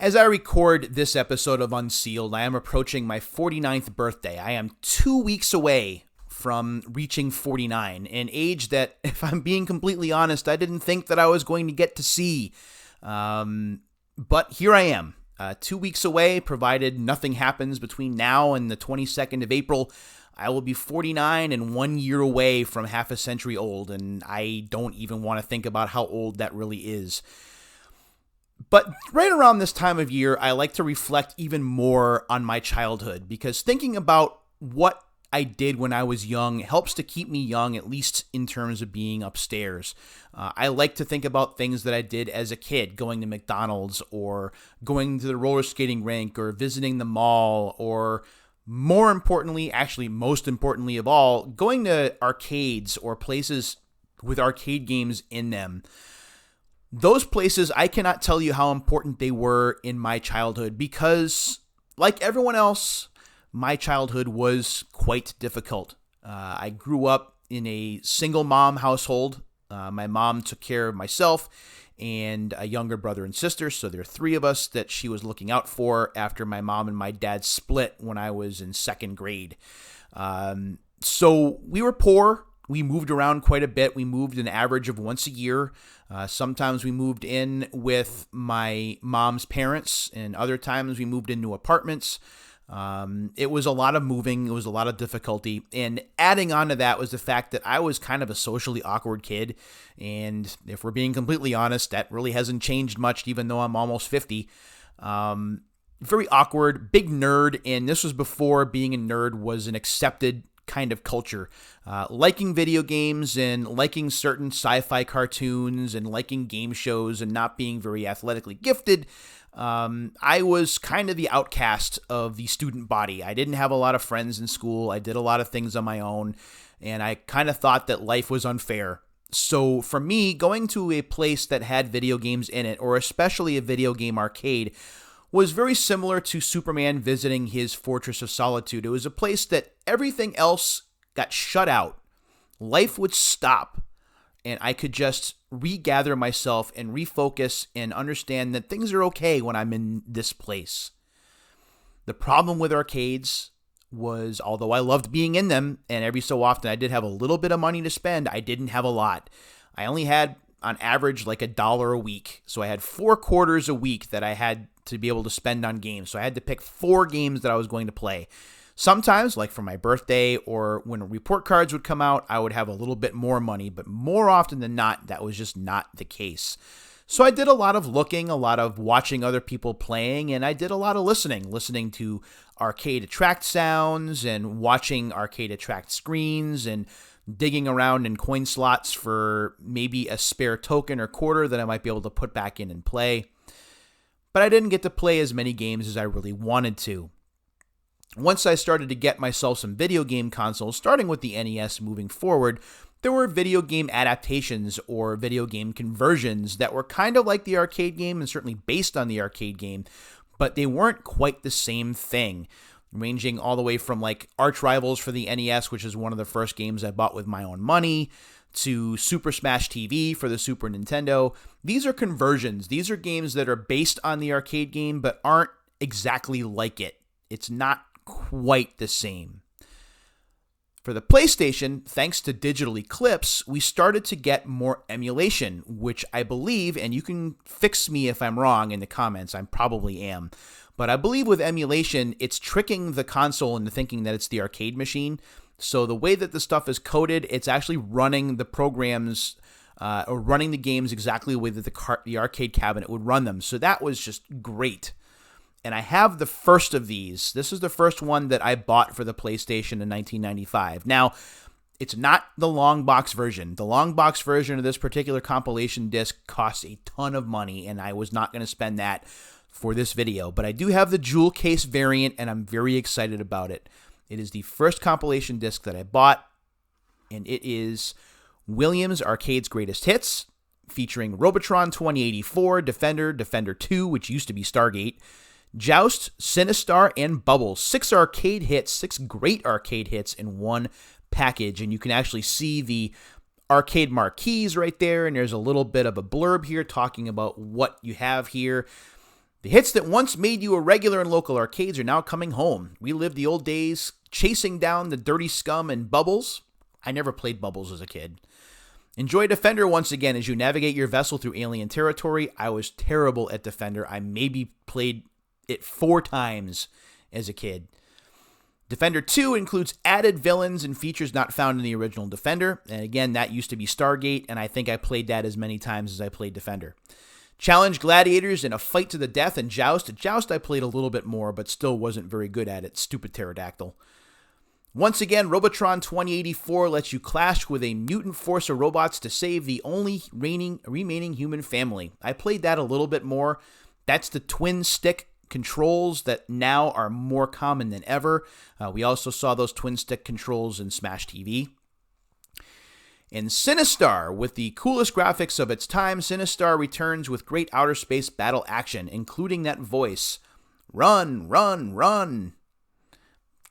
As I record this episode of Unsealed, I am approaching my 49th birthday. I am 2 weeks away from reaching 49, an age that, if I'm being completely honest, I didn't think that I was going to get to see. But here I am, 2 weeks away, provided nothing happens between now and the 22nd of April. I will be 49 and 1 year away from half a century old, and I don't even want to think about how old that really is. But right around this time of year, I like to reflect even more on my childhood, because thinking about what I did when I was young helps to keep me young, at least in terms of being upstairs. I like to think about things that I did as a kid, going to McDonald's or going to the roller skating rink or visiting the mall, or more importantly, actually most importantly of all, going to arcades or places with arcade games in them. Those places, I cannot tell you how important they were in my childhood, because like everyone else, my childhood was quite difficult. I grew up in a single mom household. My mom took care of myself and a younger brother and sister, so there are three of us that she was looking out for after my mom and my dad split when I was in second grade. So we were poor. We moved around quite a bit. We moved an average of once a year. Sometimes we moved in with my mom's parents, and other times we moved into apartments. It was a lot of moving. It was a lot of difficulty. And adding on to that was the fact that I was kind of a socially awkward kid. And if we're being completely honest, that really hasn't changed much, even though I'm almost 50. Very awkward, big nerd. And this was before being a nerd was an accepted kind of culture. Liking video games and liking certain sci-fi cartoons and liking game shows and not being very athletically gifted. I was kind of the outcast of the student body. I didn't have a lot of friends in school. I did a lot of things on my own, and I kind of thought that life was unfair. So for me, going to a place that had video games in it, or especially a video game arcade, was very similar to Superman visiting his Fortress of Solitude. It was a place that everything else got shut out. Life would stop, and I could just regather myself and refocus and understand that things are okay when I'm in this place. The problem with arcades was, although I loved being in them, and every so often I did have a little bit of money to spend, I didn't have a lot. I only had, on average, like $1 a week. So I had 4 quarters a week that I had to be able to spend on games. So I had to pick 4 games that I was going to play. Sometimes, like for my birthday or when report cards would come out, I would have a little bit more money, but more often than not, that was just not the case. So I did a lot of looking, a lot of watching other people playing, and I did a lot of listening to arcade attract sounds and watching arcade attract screens and digging around in coin slots for maybe a spare token or quarter that I might be able to put back in and play. But I didn't get to play as many games as I really wanted to. Once I started to get myself some video game consoles, starting with the NES moving forward, there were video game adaptations or video game conversions that were kind of like the arcade game and certainly based on the arcade game, but they weren't quite the same thing, ranging all the way from like Arch Rivals for the NES, which is one of the first games I bought with my own money, to Super Smash TV for the Super Nintendo. These are conversions. These are games that are based on the arcade game but aren't exactly like it. It's not quite the same. For the PlayStation, thanks to Digital Eclipse, we started to get more emulation, which I believe, and you can fix me if I'm wrong in the comments, I probably am, but I believe with emulation, it's tricking the console into thinking that it's the arcade machine. So the way that the stuff is coded, it's actually running the programs or running the games exactly the way that the arcade cabinet would run them. So that was just great. And I have the first of these. This is the first one that I bought for the PlayStation in 1995. Now, it's not the long box version. The long box version of this particular compilation disc costs a ton of money, and I was not going to spend that for this video. But I do have the jewel case variant, and I'm very excited about it. It is the first compilation disc that I bought, and it is Williams Arcade's Greatest Hits, featuring Robotron 2084, Defender, Defender 2, which used to be Stargate, Joust, Sinistar, and Bubbles. 6 arcade hits, 6 great arcade hits in one package. And you can actually see the arcade marquees right there. And there's a little bit of a blurb here talking about what you have here. The hits that once made you a regular in local arcades are now coming home. Relive the old days, chasing down the dirty scum and Bubbles. I never played Bubbles as a kid. Enjoy Defender once again as you navigate your vessel through alien territory. I was terrible at Defender. I maybe played it 4 times as a kid. Defender 2 includes added villains and features not found in the original Defender. And again, that used to be Stargate, and I think I played that as many times as I played Defender. Challenge gladiators in a fight to the death and Joust. Joust I played a little bit more, but still wasn't very good at it. Stupid pterodactyl. Once again, Robotron 2084 lets you clash with a mutant force of robots to save the only remaining human family. I played that a little bit more. That's the twin stick controls that now are more common than ever. We also saw those twin stick controls in Smash TV. And Sinistar, with the coolest graphics of its time, Sinistar returns with great outer space battle action, including that voice. Run, run, run.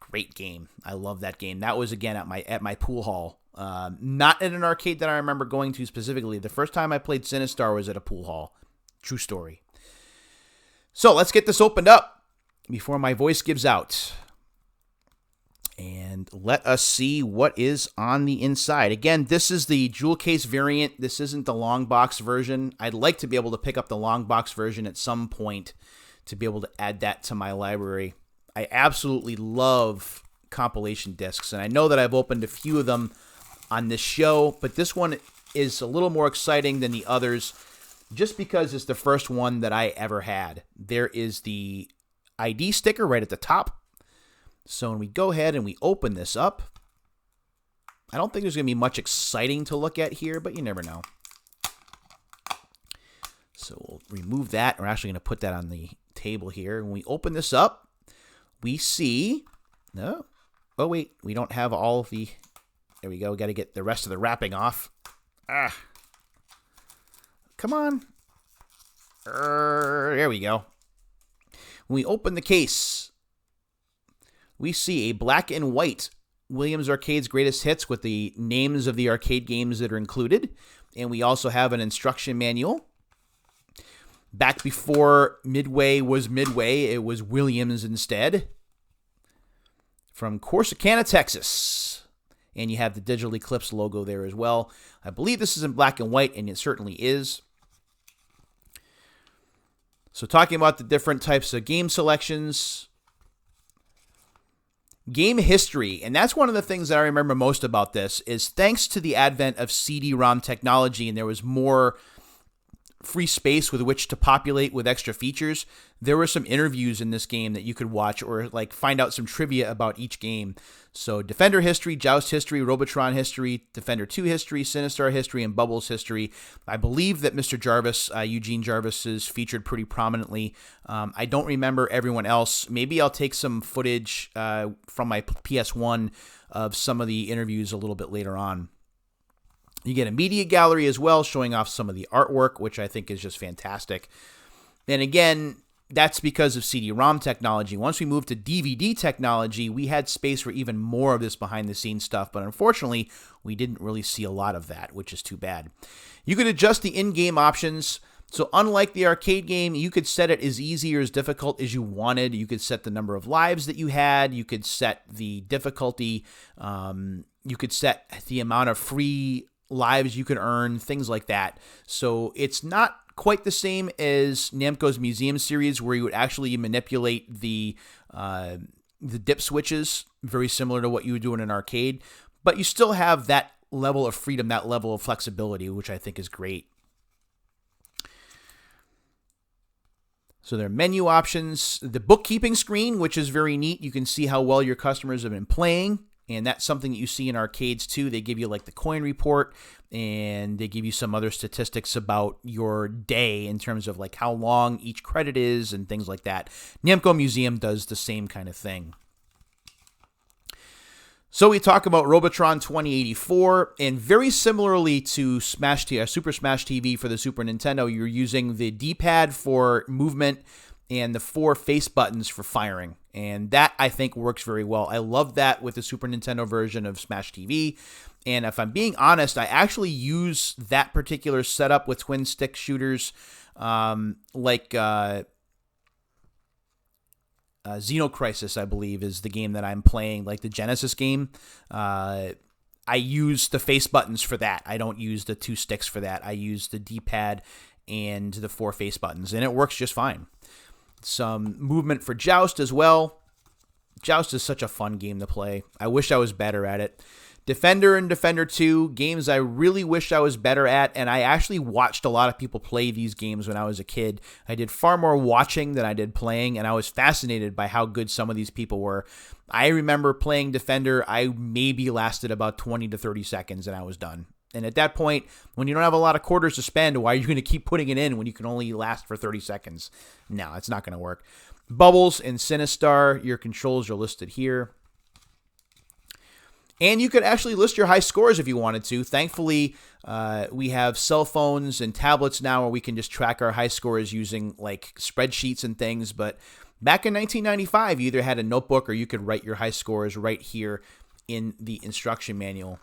Great game. I love that game. That was, again, at my pool hall. Not at an arcade that I remember going to specifically. The first time I played Sinistar was at a pool hall. True story. So let's get this opened up before my voice gives out. And let us see what is on the inside. Again, this is the jewel case variant. This isn't the long box version. I'd like to be able to pick up the long box version at some point to be able to add that to my library. I absolutely love compilation discs, and I know that I've opened a few of them on this show, but this one is a little more exciting than the others just because it's the first one that I ever had. There is the ID sticker right at the top. So when we go ahead and we open this up, I don't think there's going to be much exciting to look at here, but you never know. So we'll remove that. We're actually going to put that on the table here. When we open this up, we see, no, oh wait, we don't have all of the, there we go. We got to get the rest of the wrapping off. Come on. There we go. When we open the case, we see a black and white Williams Arcade's Greatest Hits with the names of the arcade games that are included. And we also have an instruction manual. Back before Midway was Midway, it was Williams instead. From Corsicana, Texas. And you have the Digital Eclipse logo there as well. I believe this is in black and white, and it certainly is. So talking about the different types of game selections. Game history, and that's one of the things that I remember most about this, is thanks to the advent of CD-ROM technology, and there was more free space with which to populate with extra features, there were some interviews in this game that you could watch or like find out some trivia about each game. So Defender history, Joust history, Robotron history, Defender 2 history, Sinistar history, and Bubbles history. I believe that Mr. Jarvis, Eugene Jarvis, is featured pretty prominently. I don't remember everyone else. Maybe I'll take some footage from my PS1 of some of the interviews a little bit later on. You get a media gallery as well, showing off some of the artwork, which I think is just fantastic. And again, that's because of CD-ROM technology. Once we moved to DVD technology, we had space for even more of this behind-the-scenes stuff, but unfortunately, we didn't really see a lot of that, which is too bad. You could adjust the in-game options. So unlike the arcade game, you could set it as easy or as difficult as you wanted. You could set the number of lives that you had. You could set the difficulty. You could set the amount of free lives you could earn, things like that. So it's not quite the same as Namco's Museum series, where you would actually manipulate the dip switches, very similar to what you would do in an arcade. But you still have that level of freedom, that level of flexibility, which I think is great. So there are menu options, the bookkeeping screen, which is very neat. You can see how well your customers have been playing. And that's something that you see in arcades too. They give you like the coin report, and they give you some other statistics about your day in terms of like how long each credit is and things like that. Namco Museum does the same kind of thing. So we talk about Robotron 2084, and very similarly to Super Smash TV for the Super Nintendo, you're using the D-pad for movement and the 4 face buttons for firing. And that, I think, works very well. I love that with the Super Nintendo version of Smash TV. And if I'm being honest, I actually use that particular setup with twin stick shooters like Xenocrisis, I believe, is the game that I'm playing, like the Genesis game. I use the face buttons for that. I don't use the 2 sticks for that. I use the D-pad and the 4 face buttons, and it works just fine. Some movement for Joust as well. Joust is such a fun game to play. I wish I was better at it. Defender and Defender 2, games I really wish I was better at, and I actually watched a lot of people play these games when I was a kid. I did far more watching than I did playing, and I was fascinated by how good some of these people were. I remember playing Defender, I maybe lasted about 20 to 30 seconds, and I was done. And at that point, when you don't have a lot of quarters to spend, why are you going to keep putting it in when you can only last for 30 seconds? No, it's not going to work. Bubbles and Sinistar, your controls are listed here. And you could actually list your high scores if you wanted to. Thankfully, we have cell phones and tablets now where we can just track our high scores using like spreadsheets and things. But back in 1995, you either had a notebook or you could write your high scores right here in the instruction manual.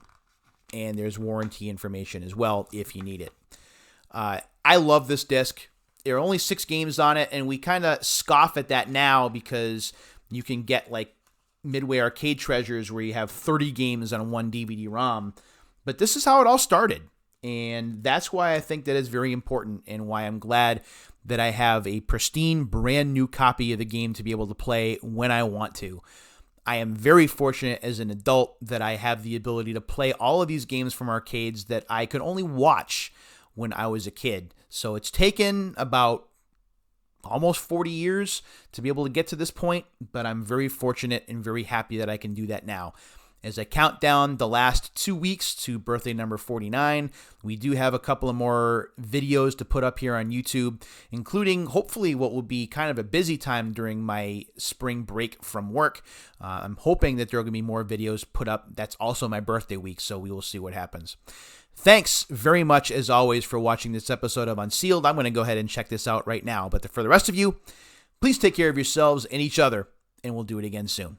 And there's warranty information as well if you need it. I love this disc. There are only 6 games on it, and we kind of scoff at that now because you can get like Midway Arcade Treasures where you have 30 games on one DVD-ROM. But this is how it all started. And that's why I think that is very important and why I'm glad that I have a pristine, brand new copy of the game to be able to play when I want to. I am very fortunate as an adult that I have the ability to play all of these games from arcades that I could only watch when I was a kid. So it's taken about almost 40 years to be able to get to this point, but I'm very fortunate and very happy that I can do that now. As I count down the last 2 weeks to birthday number 49, we do have a couple of more videos to put up here on YouTube, including hopefully what will be kind of a busy time during my spring break from work. I'm hoping that there are going to be more videos put up. That's also my birthday week, so we will see what happens. Thanks very much, as always, for watching this episode of Unsealed. I'm going to go ahead and check this out right now. But for the rest of you, please take care of yourselves and each other, and we'll do it again soon.